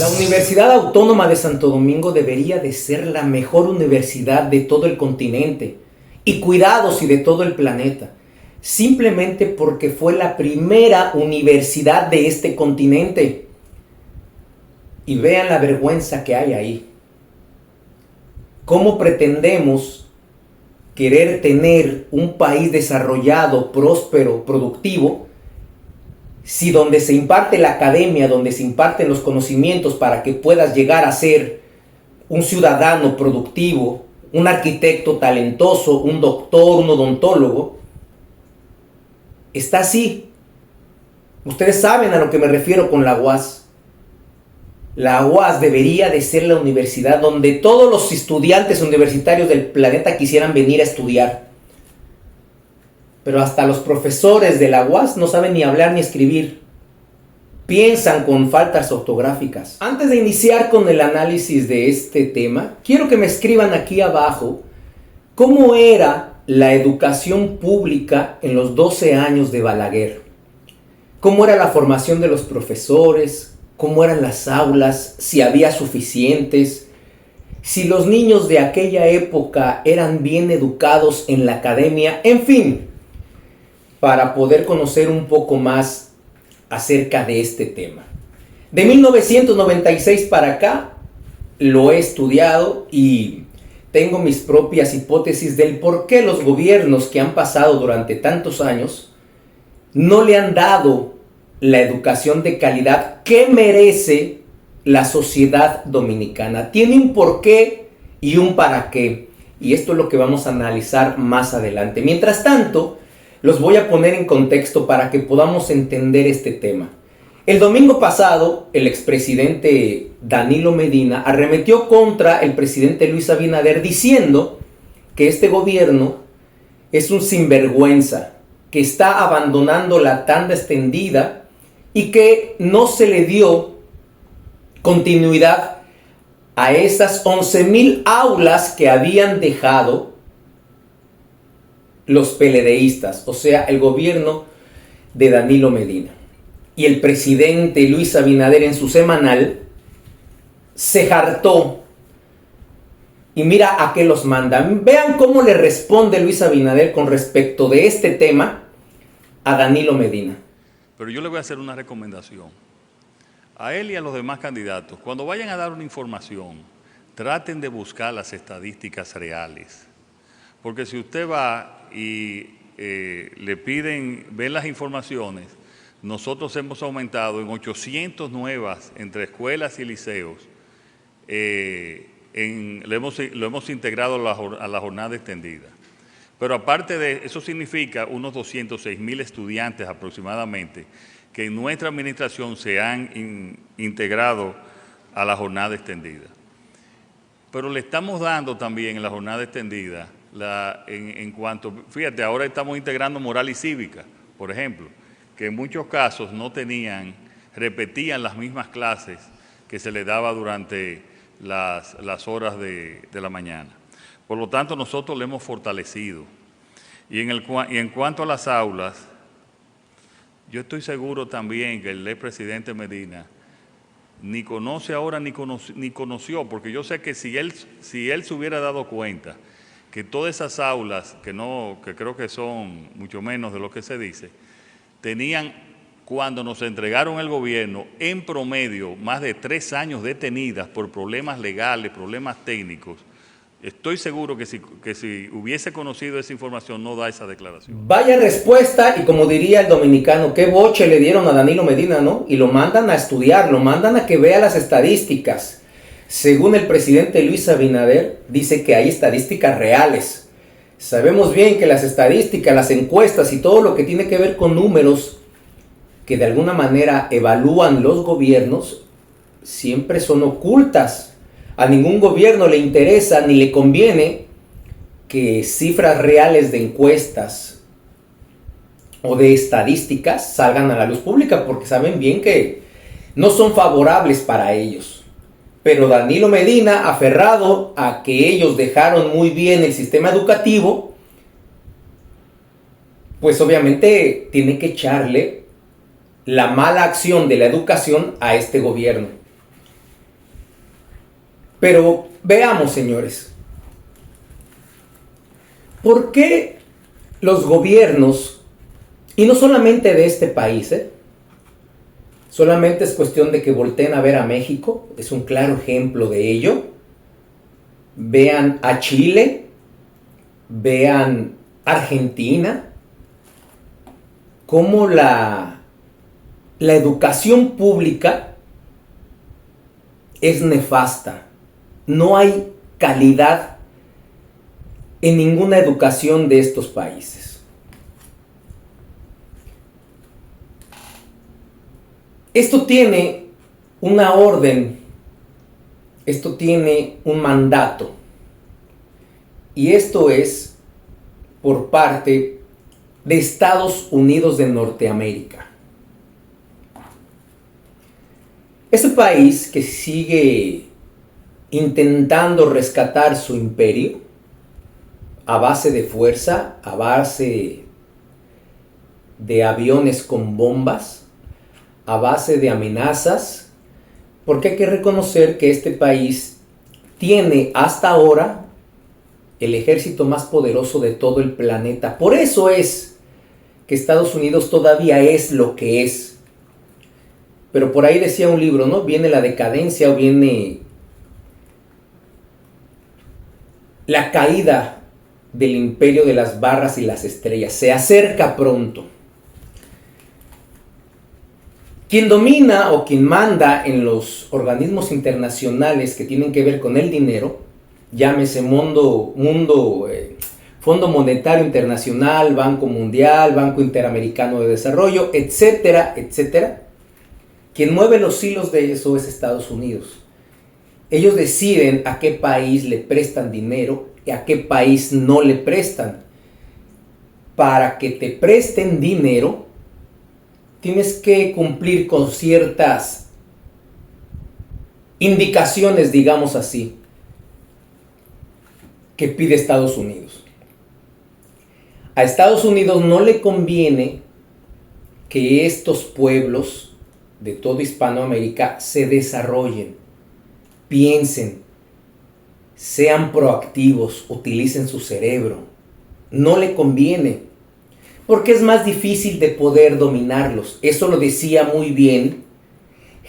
La Universidad Autónoma de Santo Domingo debería de ser la mejor universidad de todo el continente y cuidados y de todo el planeta, simplemente porque fue la primera universidad de este continente. Y vean la vergüenza que hay ahí. ¿Cómo pretendemos querer tener un país desarrollado, próspero, productivo, si donde se imparte la academia, donde se imparten los conocimientos para que puedas llegar a ser un ciudadano productivo, un arquitecto talentoso, un doctor, un odontólogo, está así? Ustedes saben a lo que me refiero con la UAS. La UAS debería de ser la universidad donde todos los estudiantes universitarios del planeta quisieran venir a estudiar. Pero hasta los profesores de la UAS no saben ni hablar ni escribir. Piensan con faltas ortográficas. Antes de iniciar con el análisis de este tema, quiero que me escriban aquí abajo cómo era la educación pública en los 12 años de Balaguer. Cómo era la formación de los profesores, cómo eran las aulas, si había suficientes, si los niños de aquella época eran bien educados en la academia, en fin, para poder conocer un poco más acerca de este tema. De 1996 para acá lo he estudiado y tengo mis propias hipótesis del por qué los gobiernos que han pasado durante tantos años no le han dado la educación de calidad que merece la sociedad dominicana. Tiene un porqué y un para qué, y esto es lo que vamos a analizar más adelante. Mientras tanto, los voy a poner en contexto para que podamos entender este tema. El domingo pasado, el expresidente Danilo Medina arremetió contra el presidente Luis Abinader diciendo que este gobierno es un sinvergüenza, que está abandonando la tanda extendida y que no se le dio continuidad a esas 11,000 aulas que habían dejado los PLDistas, o sea, el gobierno de Danilo Medina. Y el presidente Luis Abinader en su semanal se hartó. Y mira a qué los mandan. Vean cómo le responde Luis Abinader con respecto de este tema a Danilo Medina. Pero yo le voy a hacer una recomendación a él y a los demás candidatos. Cuando vayan a dar una información, traten de buscar las estadísticas reales. Porque si usted va y le piden ver las informaciones, nosotros hemos aumentado en 800 nuevas entre escuelas y liceos. Lo hemos integrado a la jornada extendida. Pero aparte de eso significa unos 206,000 estudiantes aproximadamente que en nuestra administración se han integrado a la jornada extendida. Pero le estamos dando también en la jornada extendida, en cuanto, fíjate, ahora estamos integrando moral y cívica, por ejemplo, que en muchos casos no repetían las mismas clases que se les daba durante las horas de la mañana. Por lo tanto, nosotros le hemos fortalecido. Y en cuanto a las aulas, yo estoy seguro también que el expresidente Medina ni conoce ahora ni conoció, porque yo sé que si él se hubiera dado cuenta que todas esas aulas, que creo que son mucho menos de lo que se dice, tenían, cuando nos entregaron el gobierno, en promedio, más de 3 años detenidas por problemas legales, problemas técnicos. Estoy seguro que si hubiese conocido esa información, no da esa declaración. Vaya respuesta, y como diría el dominicano, qué boche le dieron a Danilo Medina, ¿no? Y lo mandan a estudiar, lo mandan a que vea las estadísticas. Según el presidente Luis Abinader, dice que hay estadísticas reales. Sabemos bien que las estadísticas, las encuestas y todo lo que tiene que ver con números que de alguna manera evalúan los gobiernos, siempre son ocultas. A ningún gobierno le interesa ni le conviene que cifras reales de encuestas o de estadísticas salgan a la luz pública, porque saben bien que no son favorables para ellos. Pero Danilo Medina, aferrado a que ellos dejaron muy bien el sistema educativo, pues obviamente tiene que echarle la mala acción de la educación a este gobierno. Pero veamos, señores, ¿por qué los gobiernos, y no solamente de este país, solamente es cuestión de que volteen a ver a México, es un claro ejemplo de ello, vean a Chile, vean Argentina, cómo la educación pública es nefasta? No hay calidad en ninguna educación de estos países. Esto tiene una orden, esto tiene un mandato, y esto es por parte de Estados Unidos de Norteamérica. Ese país que sigue intentando rescatar su imperio a base de fuerza, a base de aviones con bombas, a base de amenazas, porque hay que reconocer que este país tiene hasta ahora el ejército más poderoso de todo el planeta. Por eso es que Estados Unidos todavía es lo que es. Pero por ahí decía un libro, ¿no? Viene la decadencia o viene la caída del imperio de las barras y las estrellas. Se acerca pronto. Quien domina o quien manda en los organismos internacionales que tienen que ver con el dinero, llámese Fondo Monetario Internacional, Banco Mundial, Banco Interamericano de Desarrollo, etcétera, etcétera, quien mueve los hilos de eso es Estados Unidos. Ellos deciden a qué país le prestan dinero y a qué país no le prestan. Para que te presten dinero, tienes que cumplir con ciertas indicaciones, digamos así, que pide Estados Unidos. A Estados Unidos no le conviene que estos pueblos de toda Hispanoamérica se desarrollen, piensen, sean proactivos, utilicen su cerebro. No le conviene, porque es más difícil de poder dominarlos. Eso lo decía muy bien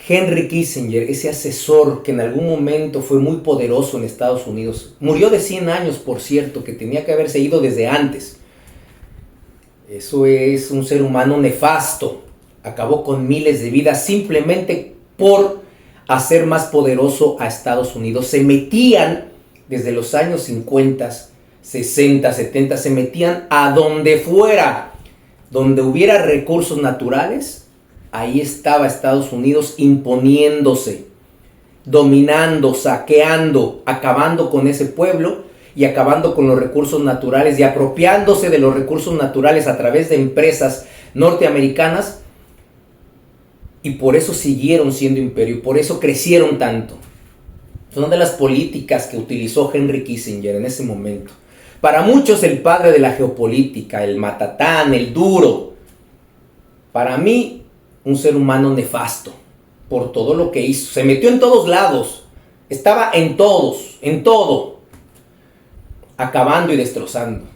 Henry Kissinger, ese asesor que en algún momento fue muy poderoso en Estados Unidos. Murió de 100 años, por cierto, que tenía que haberse ido desde antes. Eso es un ser humano nefasto. Acabó con miles de vidas simplemente por hacer más poderoso a Estados Unidos. Se metían desde los años 50, 60, 70, se metían a donde fuera, donde hubiera recursos naturales. Ahí estaba Estados Unidos imponiéndose, dominando, saqueando, acabando con ese pueblo y acabando con los recursos naturales y apropiándose de los recursos naturales a través de empresas norteamericanas, y por eso siguieron siendo imperio y por eso crecieron tanto. Son de las políticas que utilizó Henry Kissinger en ese momento. Para muchos el padre de la geopolítica, el matatán, el duro. Para mí, un ser humano nefasto por todo lo que hizo. Se metió en todos lados, estaba en todos, en todo, acabando y destrozando.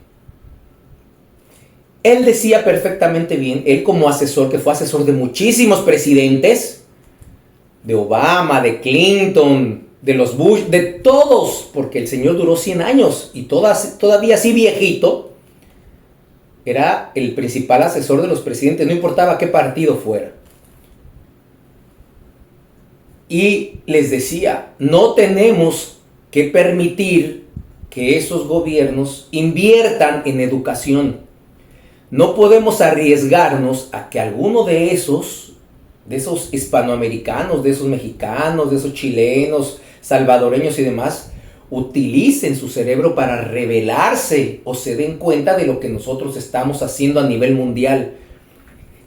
Él decía perfectamente bien, él como asesor, que fue asesor de muchísimos presidentes, de Obama, de Clinton, de los Bush, de todos, porque el señor duró 100 años y todavía así viejito, era el principal asesor de los presidentes, no importaba qué partido fuera. Y les decía, no tenemos que permitir que esos gobiernos inviertan en educación. No podemos arriesgarnos a que alguno de esos hispanoamericanos, de esos mexicanos, de esos chilenos, salvadoreños y demás, utilicen su cerebro para rebelarse o se den cuenta de lo que nosotros estamos haciendo a nivel mundial.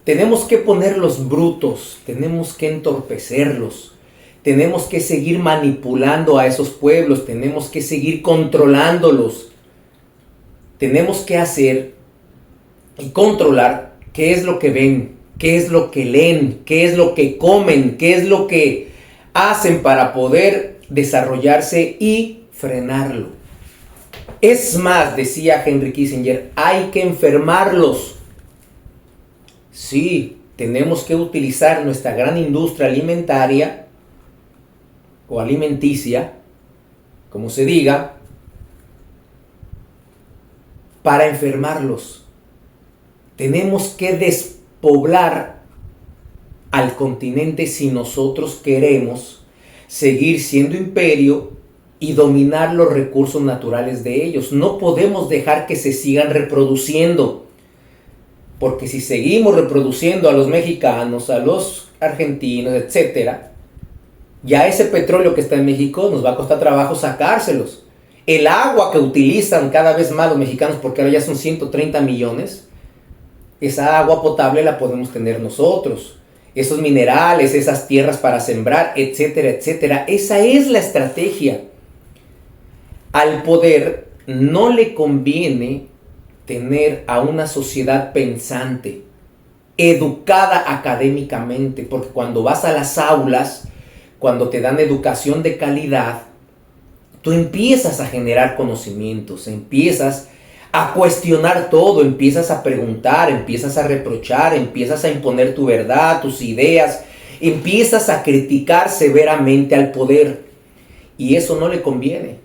Tenemos que ponerlos brutos, tenemos que entorpecerlos, tenemos que seguir manipulando a esos pueblos, tenemos que seguir controlándolos, tenemos que hacer y controlar qué es lo que ven, qué es lo que leen, qué es lo que comen, qué es lo que hacen para poder desarrollarse y frenarlo. Es más, decía Henry Kissinger, hay que enfermarlos. Sí, tenemos que utilizar nuestra gran industria alimentaria o alimenticia, como se diga, para enfermarlos. Tenemos que despoblar al continente si nosotros queremos seguir siendo imperio y dominar los recursos naturales de ellos. No podemos dejar que se sigan reproduciendo, porque si seguimos reproduciendo a los mexicanos, a los argentinos, etcétera, ya ese petróleo que está en México nos va a costar trabajo sacárselos. El agua que utilizan cada vez más los mexicanos, porque ahora ya son 130 millones, esa agua potable la podemos tener nosotros. Esos minerales, esas tierras para sembrar, etcétera, etcétera. Esa es la estrategia. Al poder no le conviene tener a una sociedad pensante, educada académicamente, porque cuando vas a las aulas, cuando te dan educación de calidad, tú empiezas a generar conocimientos, empiezas a cuestionar todo, empiezas a preguntar, empiezas a reprochar, empiezas a imponer tu verdad, tus ideas, empiezas a criticar severamente al poder, y eso no le conviene.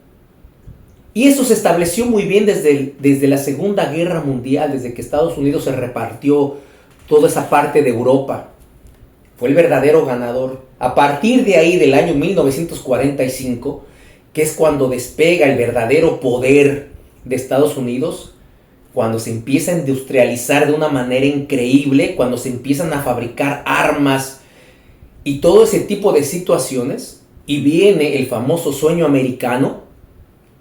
Y eso se estableció muy bien desde la Segunda Guerra Mundial, desde que Estados Unidos se repartió toda esa parte de Europa. Fue el verdadero ganador. A partir de ahí, del año 1945, que es cuando despega el verdadero poder de Estados Unidos, cuando se empieza a industrializar de una manera increíble, cuando se empiezan a fabricar armas y todo ese tipo de situaciones, y viene el famoso sueño americano,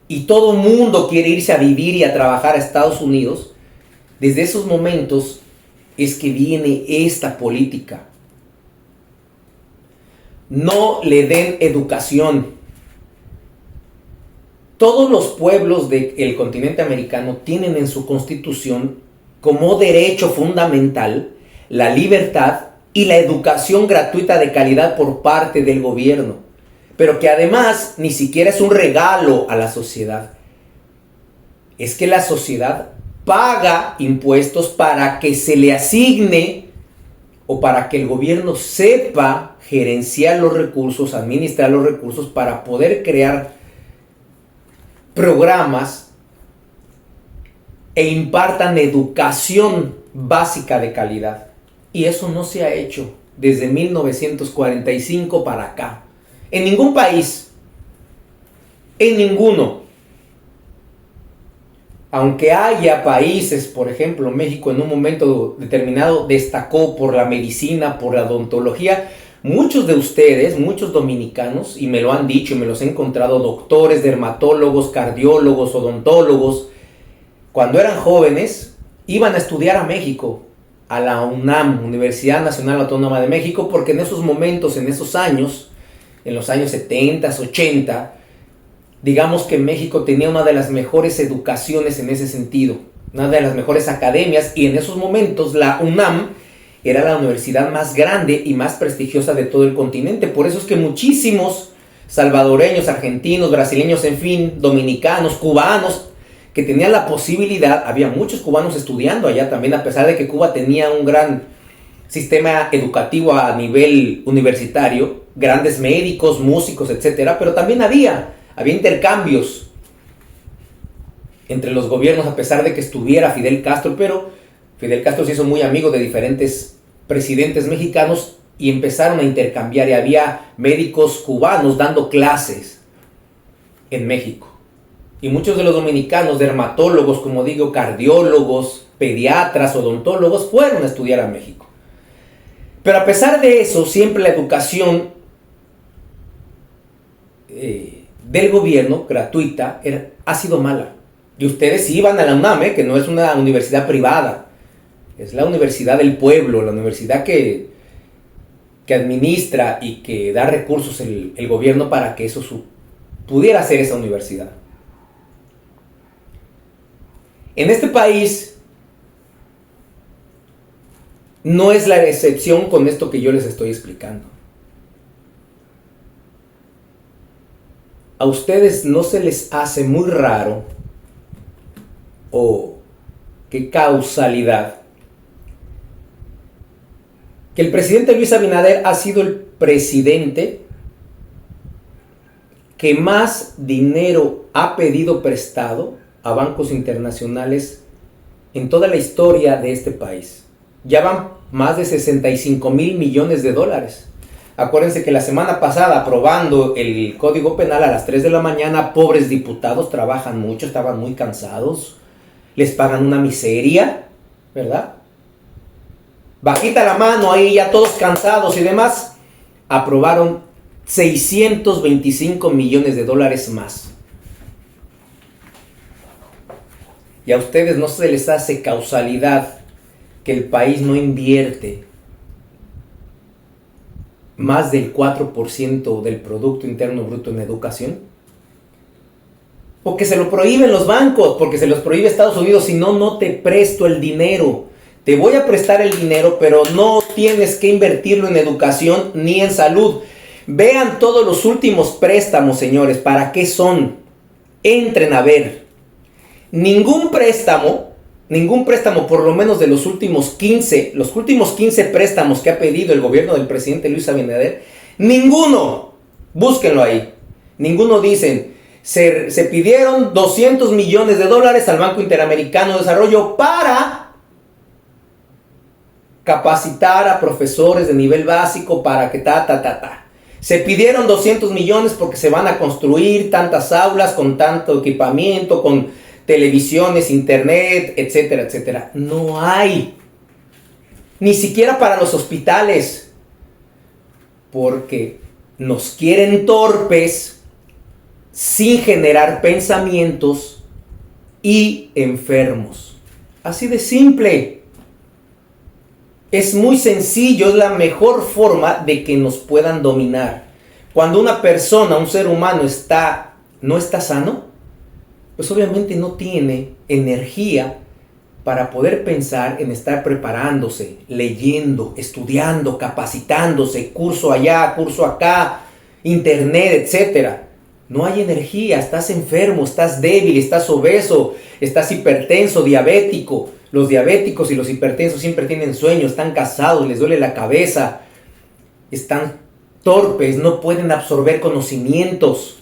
y todo el mundo quiere irse a vivir y a trabajar a Estados Unidos. Desde esos momentos es que viene esta política. No le den educación. Todos los pueblos del continente americano tienen en su constitución como derecho fundamental la libertad y la educación gratuita de calidad por parte del gobierno, pero que además ni siquiera es un regalo a la sociedad. Es que la sociedad paga impuestos para que se le asigne o para que el gobierno sepa gerenciar los recursos, administrar los recursos para poder crear programas e impartan educación básica de calidad. Y eso no se ha hecho desde 1945 para acá. En ningún país, en ninguno. Aunque haya países, por ejemplo, México en un momento determinado destacó por la medicina, por la odontología, muchos de ustedes, muchos dominicanos, y me lo han dicho, me los he encontrado, doctores, dermatólogos, cardiólogos, odontólogos, cuando eran jóvenes, iban a estudiar a México, a la UNAM, Universidad Nacional Autónoma de México, porque en esos momentos, en esos años, en los años 70, 80, digamos que México tenía una de las mejores educaciones en ese sentido, una de las mejores academias, y en esos momentos la UNAM era la universidad más grande y más prestigiosa de todo el continente. Por eso es que muchísimos salvadoreños, argentinos, brasileños, en fin, dominicanos, cubanos, que tenían la posibilidad, había muchos cubanos estudiando allá también, a pesar de que Cuba tenía un gran sistema educativo a nivel universitario, grandes médicos, músicos, etcétera, pero también había intercambios entre los gobiernos, a pesar de que estuviera Fidel Castro, pero Fidel Castro se hizo muy amigo de diferentes presidentes mexicanos y empezaron a intercambiar, y había médicos cubanos dando clases en México. Y muchos de los dominicanos, dermatólogos, como digo, cardiólogos, pediatras, odontólogos, fueron a estudiar a México. Pero a pesar de eso, siempre la educación del gobierno, gratuita, ha sido mala. Y ustedes iban a la UNAM, que no es una universidad privada, es la universidad del pueblo, la universidad que administra y que da recursos el gobierno para que eso pudiera ser esa universidad. En este país no es la excepción con esto que yo les estoy explicando. ¿A ustedes no se les hace muy raro o qué causalidad que el presidente Luis Abinader ha sido el presidente que más dinero ha pedido prestado a bancos internacionales en toda la historia de este país? Ya van más de 65 mil millones de dólares. Acuérdense que la semana pasada, aprobando el Código Penal a las 3 de la mañana, pobres diputados trabajan mucho, estaban muy cansados, les pagan una miseria, ¿verdad? Bajita la mano ahí, ya todos cansados y demás, aprobaron 625 millones de dólares más. Y a ustedes no se les hace causalidad que el país no invierte más del 4% del Producto Interno Bruto en educación. Porque se lo prohíben los bancos, porque se los prohíbe Estados Unidos. Si no, no te presto el dinero. Te voy a prestar el dinero, pero no tienes que invertirlo en educación ni en salud. Vean todos los últimos préstamos, señores. ¿Para qué son? Entren a ver. Ningún préstamo, por lo menos de los últimos 15 préstamos que ha pedido el gobierno del presidente Luis Abinader, ninguno, búsquenlo ahí, ninguno dicen, se pidieron 200 millones de dólares al Banco Interamericano de Desarrollo para capacitar a profesores de nivel básico para que Se pidieron 200 millones porque se van a construir tantas aulas con tanto equipamiento, con televisiones, internet, etcétera, etcétera. No hay. Ni siquiera para los hospitales. Porque nos quieren torpes, sin generar pensamientos y enfermos. Así de simple. Es muy sencillo, es la mejor forma de que nos puedan dominar. Cuando una persona, un ser humano no está sano, pues obviamente no tiene energía para poder pensar en estar preparándose, leyendo, estudiando, capacitándose, curso allá, curso acá, internet, etc. No hay energía, estás enfermo, estás débil, estás obeso, estás hipertenso, diabético. Los diabéticos y los hipertensos siempre tienen sueño, están cansados, les duele la cabeza, están torpes, no pueden absorber conocimientos.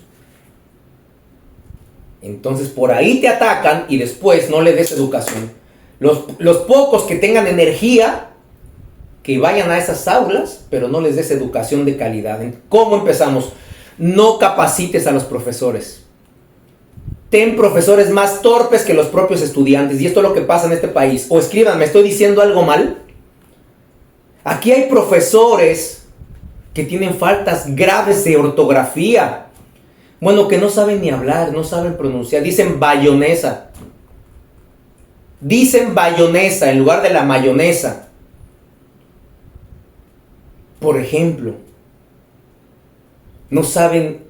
Entonces por ahí te atacan y después no le des educación. Los pocos que tengan energía, que vayan a esas aulas, pero no les des educación de calidad. ¿Cómo empezamos? No capacites a los profesores. Ten profesores más torpes que los propios estudiantes. Y esto es lo que pasa en este país. O escríbanme, ¿estoy diciendo algo mal? Aquí hay profesores que tienen faltas graves de ortografía. Bueno, que no saben ni hablar, no saben pronunciar. Dicen bayonesa. Dicen bayonesa en lugar de la mayonesa. Por ejemplo, no saben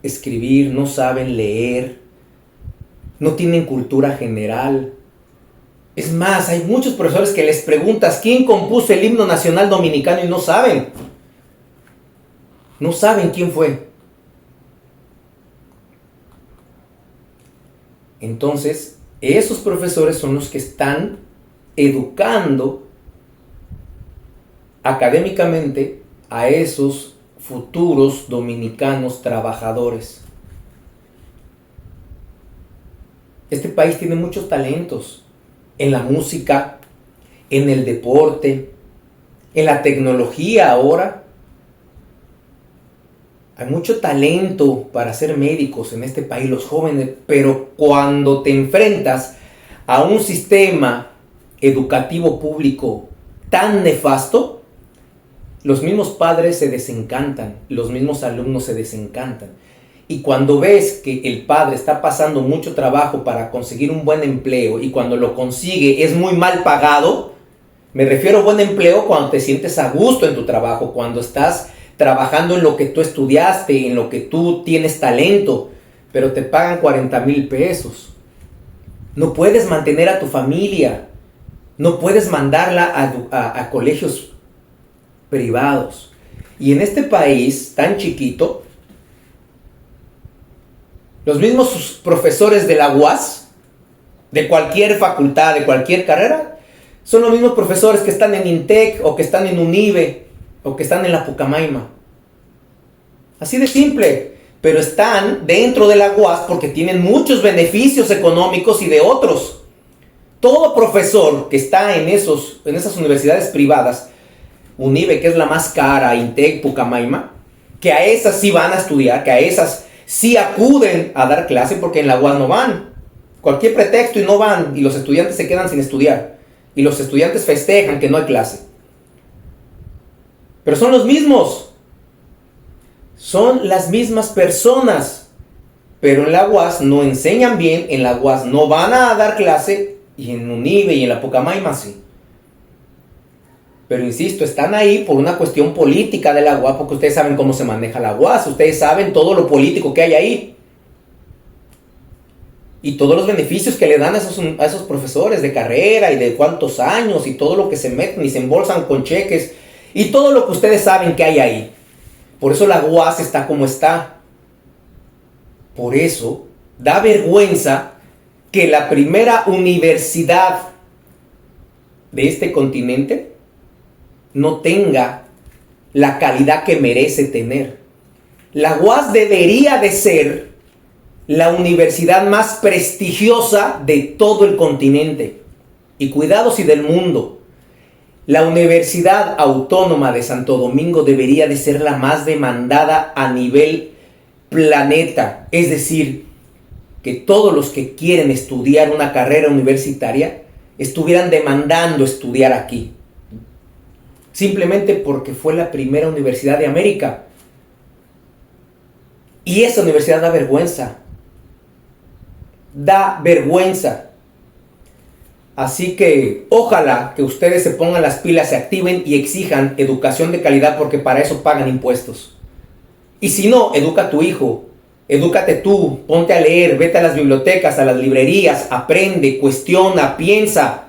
escribir, no saben leer, no tienen cultura general. Es más, hay muchos profesores que les preguntas quién compuso el himno nacional dominicano y no saben. No saben quién fue. Entonces, esos profesores son los que están educando académicamente a esos futuros dominicanos trabajadores. Este país tiene muchos talentos en la música, en el deporte, en la tecnología ahora. Hay mucho talento para ser médicos en este país, los jóvenes, pero cuando te enfrentas a un sistema educativo público tan nefasto, los mismos padres se desencantan, los mismos alumnos se desencantan. Y cuando ves que el padre está pasando mucho trabajo para conseguir un buen empleo y cuando lo consigue es muy mal pagado, me refiero a buen empleo cuando te sientes a gusto en tu trabajo, cuando estás trabajando en lo que tú estudiaste, en lo que tú tienes talento, pero te pagan 40,000 pesos. No puedes mantener a tu familia, no puedes mandarla a colegios privados. Y en este país tan chiquito, Los mismos profesores de la UAS, de cualquier facultad, de cualquier carrera, son los mismos profesores que están en INTEC o que están en UNIBE o que están en la Pucamaima. Así de simple, pero están dentro de la UAS porque tienen muchos beneficios económicos y de otros. Todo profesor que está en esas universidades privadas, UNIBE, que es la más cara, INTEC, Pucamaima, que a esas sí van a estudiar, que a esas sí acuden a dar clase porque en la UAS no van. Cualquier pretexto y no van, y los estudiantes se quedan sin estudiar. Y los estudiantes festejan que no hay clase. Pero son los mismos. Son las mismas personas. Pero en la UAS no enseñan bien, en la UAS no van a dar clase, y en UNIBE y en la Pucamaima sí. Pero insisto, están ahí por una cuestión política de la UAS, porque ustedes saben cómo se maneja la UAS, ustedes saben todo lo político que hay ahí. Y todos los beneficios que le dan a esos profesores de carrera y de cuántos años y todo lo que se meten y se embolsan con cheques y todo lo que ustedes saben que hay ahí. Por eso la UAS está como está. Por eso da vergüenza que la primera universidad de este continente no tenga la calidad que merece tener. La UAS debería de ser la universidad más prestigiosa de todo el continente. Y cuidado si del mundo. La Universidad Autónoma de Santo Domingo debería de ser la más demandada a nivel planeta. Es decir, que todos los que quieren estudiar una carrera universitaria estuvieran demandando estudiar aquí. Simplemente porque fue la primera universidad de América. Y esa universidad da vergüenza. Da vergüenza. Así que ojalá que ustedes se pongan las pilas, se activen y exijan educación de calidad, porque para eso pagan impuestos. Y si no, educa a tu hijo, edúcate tú, ponte a leer, vete a las bibliotecas, a las librerías, aprende, cuestiona, piensa,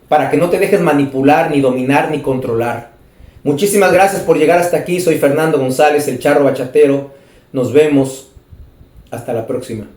para que no te dejes manipular, ni dominar, ni controlar. Muchísimas gracias por llegar hasta aquí. Soy Fernando González, el Charro Bachatero. Nos vemos. Hasta la próxima.